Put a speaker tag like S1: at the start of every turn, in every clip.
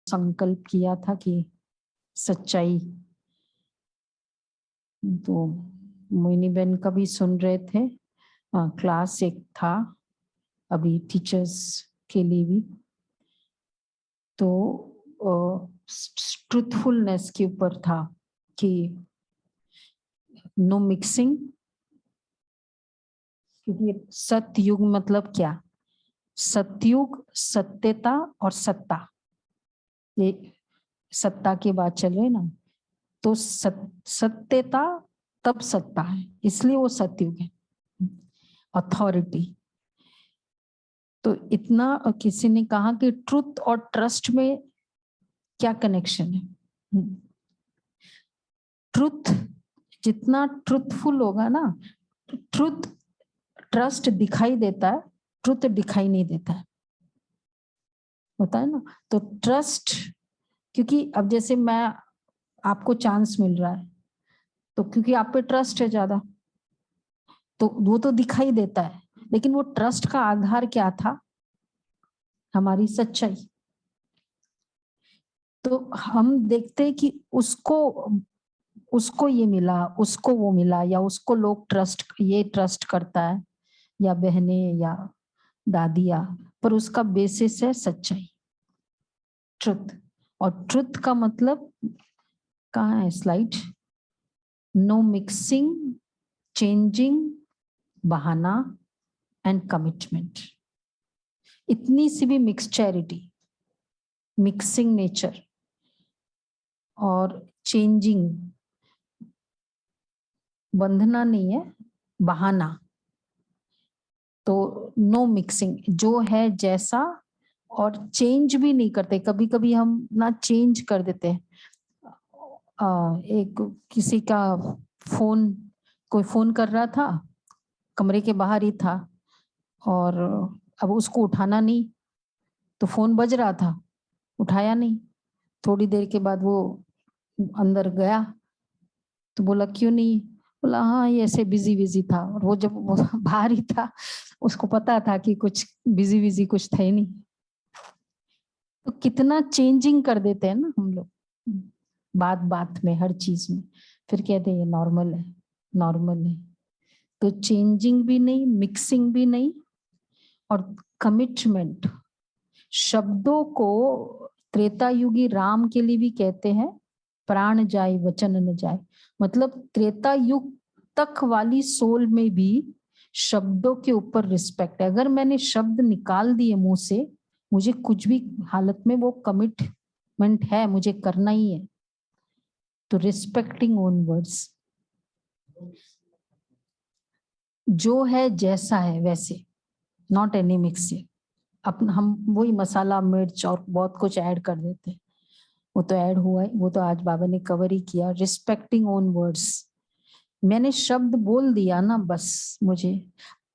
S1: संकल्प किया था कि सच्चाई, तो मोहिनी बहन का भी सुन रहे थे। क्लास एक था अभी टीचर्स के लिए भी, तो ट्रूथफुलनेस के ऊपर था कि नो मिक्सिंग, क्योंकि सतयुग मतलब क्या? सतयुग सत्यता और सत्ता, ये सत्ता की बात चल रही ना, तो सत्यता तब सत्ता है, इसलिए वो सतयुग है, अथॉरिटी। तो इतना किसी ने कहा कि ट्रुथ और ट्रस्ट में क्या कनेक्शन है? ट्रुथ जितना ट्रुथफुल होगा ना, ट्रुथ ट्रस्ट दिखाई देता है, ट्रुथ दिखाई नहीं देता है, होता है ना। तो ट्रस्ट, क्योंकि अब जैसे मैं आपको चांस मिल रहा है, तो क्योंकि आप पे ट्रस्ट है ज्यादा, तो वो तो दिखाई देता है, लेकिन वो ट्रस्ट का आधार क्या था? हमारी सच्चाई। तो हम देखते हैं कि उसको उसको ये मिला, उसको वो मिला, या उसको लोग ट्रस्ट करता है, या बहने या दादिया, पर उसका बेसिस है सच्चाई, ट्रुथ। और ट्रुथ का मतलब कहाँ है स्लाइड? नो मिक्सिंग, चेंजिंग, बहाना एंड कमिटमेंट। इतनी सी भी मिक्सचैरिटी, मिक्सिंग नेचर और चेंजिंग, बंधना नहीं है, बहाना। तो नो मिक्सिंग, जो है जैसा, और चेंज भी नहीं करते। कभी कभी हम ना चेंज कर देते हैं। एक किसी का फोन, कोई फोन कर रहा था, कमरे के बाहर ही था, और अब उसको उठाना नहीं, तो फोन बज रहा था, उठाया नहीं। थोड़ी देर के बाद वो अंदर गया, तो बोला क्यों नहीं? बोला हाँ ये ऐसे बिजी बिजी था। और वो जब वो बाहर ही था, उसको पता था कि कुछ बिजी बिजी कुछ था ही नहीं। तो कितना चेंजिंग कर देते हैं ना हम लोग, बात बात में, हर चीज में। फिर कहते हैं ये नॉर्मल है, नॉर्मल है। तो चेंजिंग भी नहीं, मिक्सिंग भी नहीं, और कमिटमेंट। शब्दों को त्रेता युगी राम के लिए भी कहते हैं प्राण जाए वचन न जाए। मतलब त्रेता युग तक वाली सोल में भी शब्दों के ऊपर रिस्पेक्ट है। अगर मैंने शब्द निकाल दिए मुंह से, मुझे कुछ भी हालत में वो कमिटमेंट है, मुझे करना ही है। तो रिस्पेक्टिंग ओन वर्ड्स, जो है जैसा है वैसे, नॉट एनी मिक्सिंग। अपन हम वही मसाला मिर्च और बहुत कुछ ऐड कर देते हैं, वो तो ऐड हुआ है, वो तो आज बाबा ने कवर ही किया। रिस्पेक्टिंग ओन वर्ड्स, मैंने शब्द बोल दिया ना बस, मुझे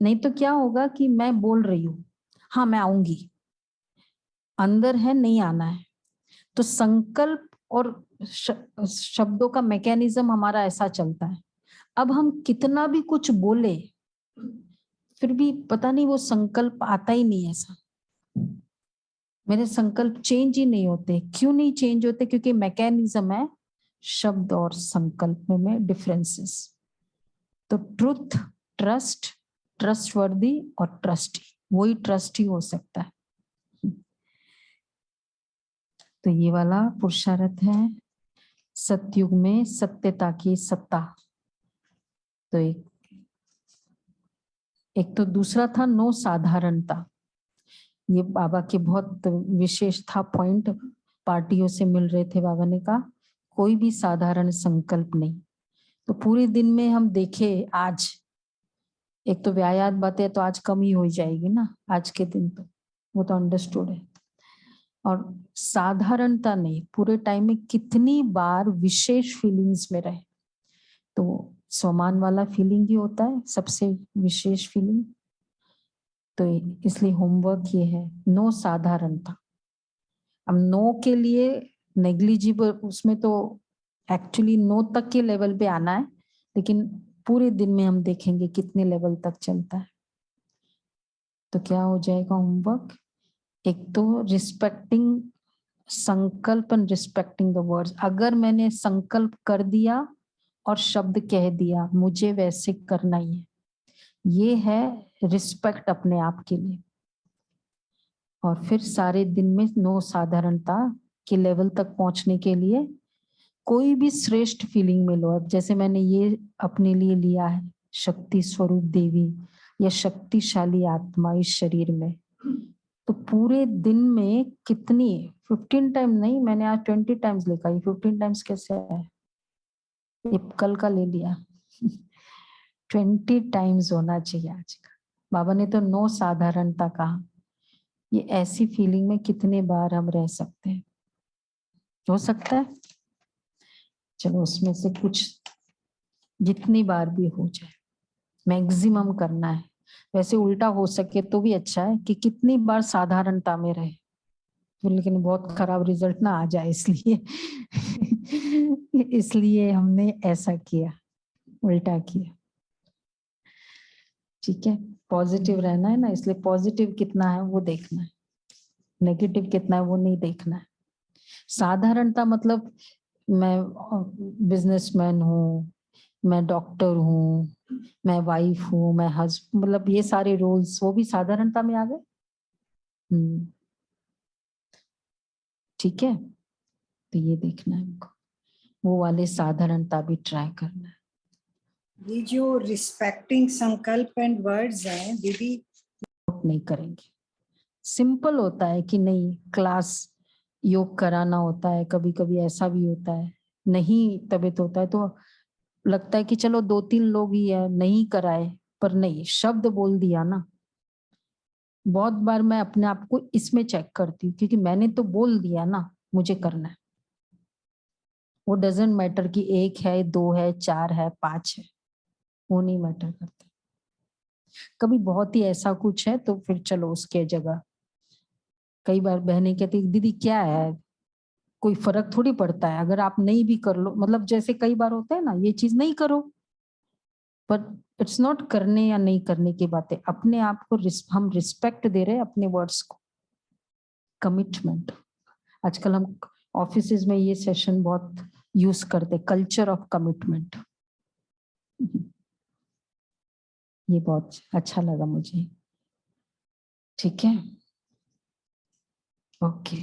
S1: नहीं तो क्या होगा कि मैं बोल रही हूँ हाँ मैं आऊंगी, अंदर है नहीं आना है। तो संकल्प और शब्दों का मैकेनिज्म हमारा ऐसा चलता है। अब हम कितना भी कुछ बोले, फिर भी पता नहीं वो संकल्प आता ही नहीं ऐसा। मेरे संकल्प चेंज ही नहीं होते। क्यों नहीं चेंज होते? क्योंकि मैकेनिज्म है शब्द और संकल्प में डिफरेंसेस। तो ट्रुथ, ट्रस्ट, ट्रस्टवर्दी और ट्रस्टी, वही ट्रस्टी हो सकता है। तो ये वाला पुरुषार्थ है सतयुग में सत्यता की सत्ता। तो एक तो दूसरा था नो साधारणता। ये बाबा के बहुत विशेष था पॉइंट, पार्टियों से मिल रहे थे, बाबा ने कहा कोई भी साधारण संकल्प नहीं। तो पूरे दिन में हम देखे आज, एक तो व्यायात बातें तो आज कम ही हो जाएगी ना आज के दिन, तो वो तो अंडरस्टूड है। और साधारणता नहीं, पूरे टाइम में कितनी बार विशेष फीलिंग्स में रहे। तो स्वमान वाला फीलिंग ही होता है सबसे विशेष फीलिंग। तो इसलिए होमवर्क ये है नो साधारणता। अब नो के लिए नेग्लिजिबल, उसमें तो एक्चुअली नो तक के लेवल पे आना है, लेकिन पूरे दिन में हम देखेंगे कितने लेवल तक चलता है। तो क्या हो जाएगा होमवर्क? एक तो रिस्पेक्टिंग संकल्प एंड रिस्पेक्टिंग द वर्ड्स। अगर मैंने संकल्प कर दिया और शब्द कह दिया, मुझे वैसे करना ही है, ये है रिस्पेक्ट अपने आप के लिए। और फिर सारे दिन में नो साधारणता के लेवल तक पहुंचने के लिए कोई भी श्रेष्ठ फीलिंग में लो। अब जैसे मैंने ये अपने लिए लिया है, शक्ति स्वरूप देवी या शक्तिशाली आत्मा इस शरीर में, तो पूरे दिन में कितनी 15 टाइम नहीं, मैंने आज 20 टाइम्स लिखा। ये 15 टाइम्स कैसे है, ये कल का ले लिया। 20 टाइम्स होना चाहिए आज का। बाबा ने तो नो साधारणता कहा। ये ऐसी फीलिंग में कितने बार हम रह सकते हैं, हो सकता है। चलो उसमें से कुछ जितनी बार भी हो जाए मैक्सिमम करना है। वैसे उल्टा हो सके तो भी अच्छा है कि कितनी बार साधारणता में रहे, तो लेकिन बहुत खराब रिजल्ट ना आ जाए, इसलिए इसलिए हमने ऐसा किया, उल्टा किया। ठीक है, पॉजिटिव रहना है ना, इसलिए पॉजिटिव कितना है वो देखना है, नेगेटिव कितना है वो नहीं देखना है। साधारणता मतलब मैं बिजनेसमैन हूँ, मैं डॉक्टर हूँ, मैं वाइफ हूँ, मैं हस्बैंड, मतलब ये सारे रोल्स वो भी साधारणता में आ गए। ठीक है, तो ये देखना है हमको, वो वाले साधारणता भी ट्राई करना है।
S2: ये जो रिस्पेक्टिंग संकल्प एंड वर्ड्स हैं दीदी,
S1: नहीं करेंगे। सिंपल होता है कि नहीं, क्लास योग कराना होता है, कभी कभी ऐसा भी होता है नहीं तबीयत होता है तो लगता है कि चलो 2-3 लोग ही है, नहीं कराए, पर नहीं, शब्द बोल दिया ना। बहुत बार मैं अपने आप को इसमें चेक करती हूँ, क्योंकि मैंने तो बोल दिया ना, मुझे करना है। वो डजेंट मैटर कि 1 है, 2 है, 4 है, 5 है, वो नहीं मैटर करता। कभी बहुत ही ऐसा कुछ है तो फिर चलो उसके जगह। कई बार बहनें कहती दीदी क्या है, कोई फर्क थोड़ी पड़ता है अगर आप नहीं भी कर लो, मतलब जैसे कई बार होता है ना, ये चीज नहीं करो, पर इट्स नॉट करने या नहीं करने की बातें, अपने आप को हम रिस्पेक्ट दे रहे हैं अपने वर्ड्स को। कमिटमेंट, आजकल हम ऑफिसेज में ये सेशन बहुत यूज करते, कल्चर ऑफ कमिटमेंट। ये बहुत अच्छा लगा मुझे। ठीक है, ओके।